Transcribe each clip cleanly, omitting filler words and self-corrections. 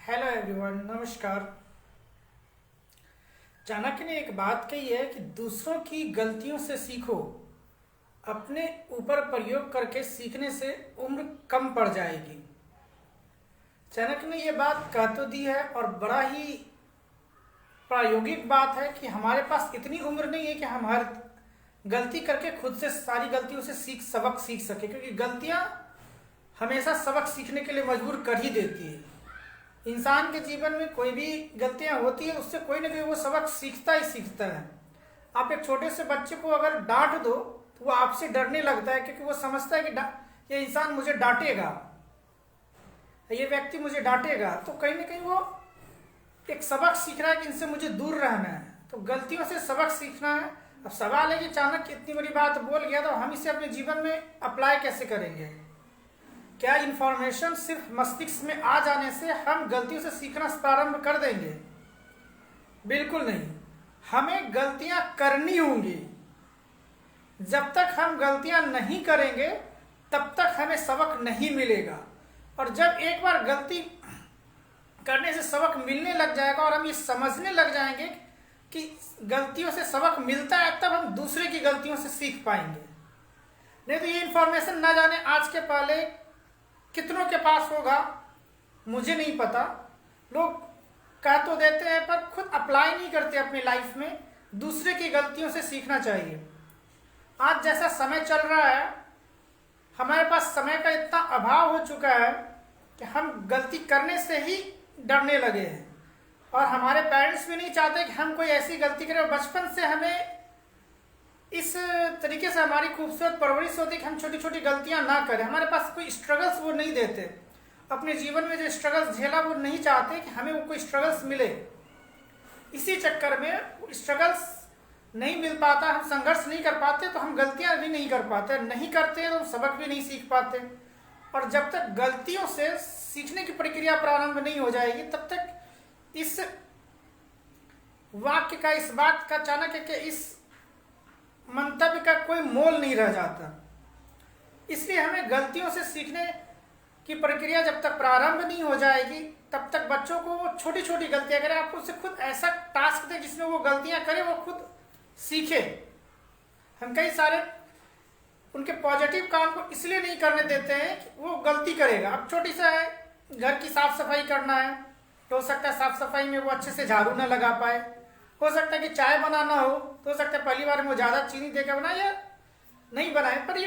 Hello everyone, नमस्कार। चाणक्य ने एक बात कही है कि दूसरों की गलतियों से सीखो, अपने ऊपर प्रयोग करके सीखने से उम्र कम पड़ जाएगी। चाणक्य ने ये बात कह तो दी है और बड़ा ही प्रायोगिक बात है कि हमारे पास इतनी उम्र नहीं है कि हम हर गलती करके खुद से सारी गलतियों से सबक सीख सके, क्योंकि गलतियां हमेशा सबक सीखने के लिए मजबूर कर ही देती है। इंसान के जीवन में कोई भी गलतियां होती है, उससे कोई ना कोई वो सबक सीखता ही सीखता है। आप एक छोटे से बच्चे को अगर डांट दो तो वो आपसे डरने लगता है, क्योंकि वो समझता है कि ये इंसान मुझे डांटेगा, ये व्यक्ति मुझे डांटेगा, तो कहीं ना कहीं वो एक सबक सीख रहा है कि इनसे मुझे दूर रहना है। तो गलतियों से सबक सीखना है। अब सवाल है कि चाणक्य इतनी बड़ी बात बोल गया तो हम इसे अपने जीवन में अप्लाई कैसे करेंगे। क्या इंफॉर्मेशन सिर्फ मस्तिष्क में आ जाने से हम गलतियों से सीखना प्रारंभ कर देंगे? बिल्कुल नहीं। हमें गलतियां करनी होंगी। जब तक हम गलतियां नहीं करेंगे तब तक हमें सबक नहीं मिलेगा। और जब एक बार गलती करने से सबक मिलने लग जाएगा और हम ये समझने लग जाएंगे कि गलतियों से सबक मिलता है, तब हम दूसरे की गलतियों से सीख पाएंगे। नहीं तो ये इंफॉर्मेशन ना जाने आज के पहले कितनों के पास होगा मुझे नहीं पता। लोग कह तो देते हैं पर खुद अप्लाई नहीं करते अपनी लाइफ में। दूसरे की गलतियों से सीखना चाहिए। आज जैसा समय चल रहा है, हमारे पास समय का इतना अभाव हो चुका है कि हम गलती करने से ही डरने लगे हैं। और हमारे पेरेंट्स भी नहीं चाहते कि हम कोई ऐसी गलती करें। बचपन से हमें इस तरीके से हमारी खूबसूरत परवरिश होती है कि हम छोटी छोटी गलतियां ना करें। हमारे पास कोई स्ट्रगल्स वो नहीं देते। अपने जीवन में जो स्ट्रगल्स झेला वो नहीं चाहते कि हमें वो कोई स्ट्रगल्स मिले। इसी चक्कर में स्ट्रगल्स नहीं मिल पाता, हम संघर्ष नहीं कर पाते, तो हम गलतियां भी नहीं कर पाते। नहीं करते हैं तो सबक भी नहीं सीख पाते। और जब तक गलतियों से सीखने की प्रक्रिया प्रारंभ नहीं हो जाएगी तब तक इस वाक्य का, इस बात का, चाणक्य के इस मंतव्य का कोई मोल नहीं रह जाता। इसलिए हमें गलतियों से सीखने की प्रक्रिया जब तक प्रारंभ नहीं हो जाएगी तब तक बच्चों को छोटी छोटी गलतियां करें। आपको उससे खुद ऐसा टास्क दें जिसमें वो गलतियां करे, वो खुद सीखे। हम कई सारे उनके पॉजिटिव काम को इसलिए नहीं करने देते हैं कि वो गलती करेगा। अब छोटी सा है, घर की साफ सफाई करना है तो हो सकता है साफ सफाई में वो अच्छे से झाड़ू ना लगा पाए। हो सकता है कि चाय बनाना हो सकता है पहली बार में वो ज़्यादा चीनी देकर बनाए या नहीं बनाए, पर ये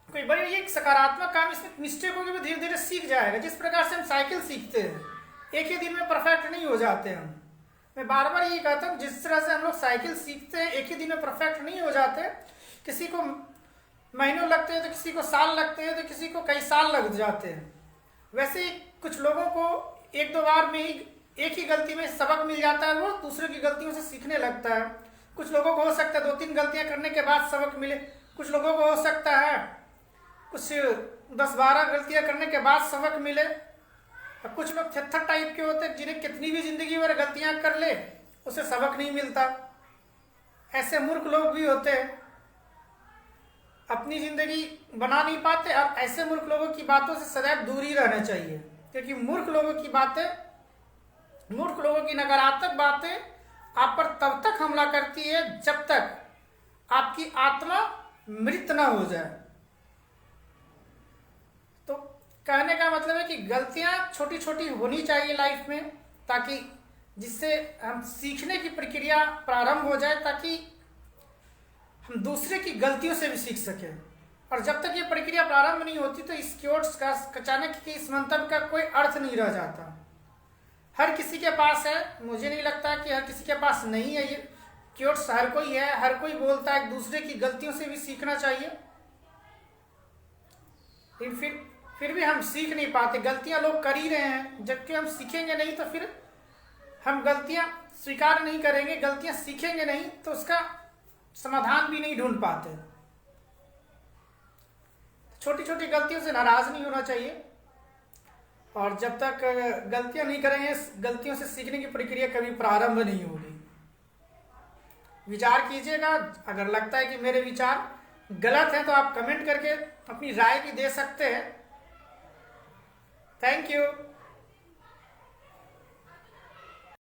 कोई बड़ी ये सकारात्मक काम, इसमें मिस्टेक होगी, वो धीरे धीरे सीख जाएगा। जिस प्रकार से हम साइकिल सीखते हैं, एक ही दिन में परफेक्ट नहीं हो जाते हम। मैं बार बार ये कहता हूँ, जिस तरह से हम लोग साइकिल सीखते हैं एक ही दिन में परफेक्ट नहीं हो जाते। किसी को महीनों लगते हैं तो किसी को साल लगते हैं तो किसी को कई साल लग जाते हैं। वैसे ही कुछ लोगों को एक दो बार में ही एक ही गलती में सबक मिल जाता है, वो दूसरे की गलतियों से सीखने लगता है। कुछ लोगों को हो सकता है 2-3 गलतियां करने के बाद सबक मिले। कुछ लोगों को हो सकता है कुछ 10-12 गलतियां करने के बाद सबक मिले। और कुछ लोग थेथर टाइप के होते हैं जिन्हें कितनी भी जिंदगी भर गलतियां कर ले उसे सबक नहीं मिलता। ऐसे मूर्ख लोग भी होते हैं, अपनी जिंदगी बना नहीं पाते। और ऐसे मूर्ख लोगों की बातों से सदैव दूर ही रहना चाहिए, क्योंकि मूर्ख लोगों की बातें, मूर्ख लोगों की नकारात्मक बातें आप पर तब तक हमला करती है जब तक आपकी आत्मा मृत ना हो जाए। तो कहने का मतलब है कि गलतियां छोटी छोटी होनी चाहिए लाइफ में, ताकि जिससे हम सीखने की प्रक्रिया प्रारंभ हो जाए, ताकि हम दूसरे की गलतियों से भी सीख सकें। और जब तक ये प्रक्रिया प्रारंभ नहीं होती तो इस क्योट्स का, चाणक्य के इस मंतव्य का कोई अर्थ नहीं रह जाता। हर किसी के पास है, मुझे नहीं लगता कि हर किसी के पास नहीं है। ये क्योट्स हर कोई है, हर कोई बोलता है दूसरे की गलतियों से भी सीखना चाहिए। फिर भी हम सीख नहीं पाते। गलतियां लोग कर ही रहे हैं, जबकि हम सीखेंगे नहीं तो फिर हम गलतियां स्वीकार नहीं करेंगे, गलतियां सीखेंगे नहीं तो उसका समाधान भी नहीं ढूंढ पाते। छोटी छोटी गलतियों से नाराज नहीं होना चाहिए। और जब तक गलतियां नहीं करेंगे, गलतियों से सीखने की प्रक्रिया कभी प्रारंभ नहीं होगी। विचार कीजिएगा। अगर लगता है कि मेरे विचार गलत हैं तो आप कमेंट करके अपनी राय भी दे सकते हैं। Thank you.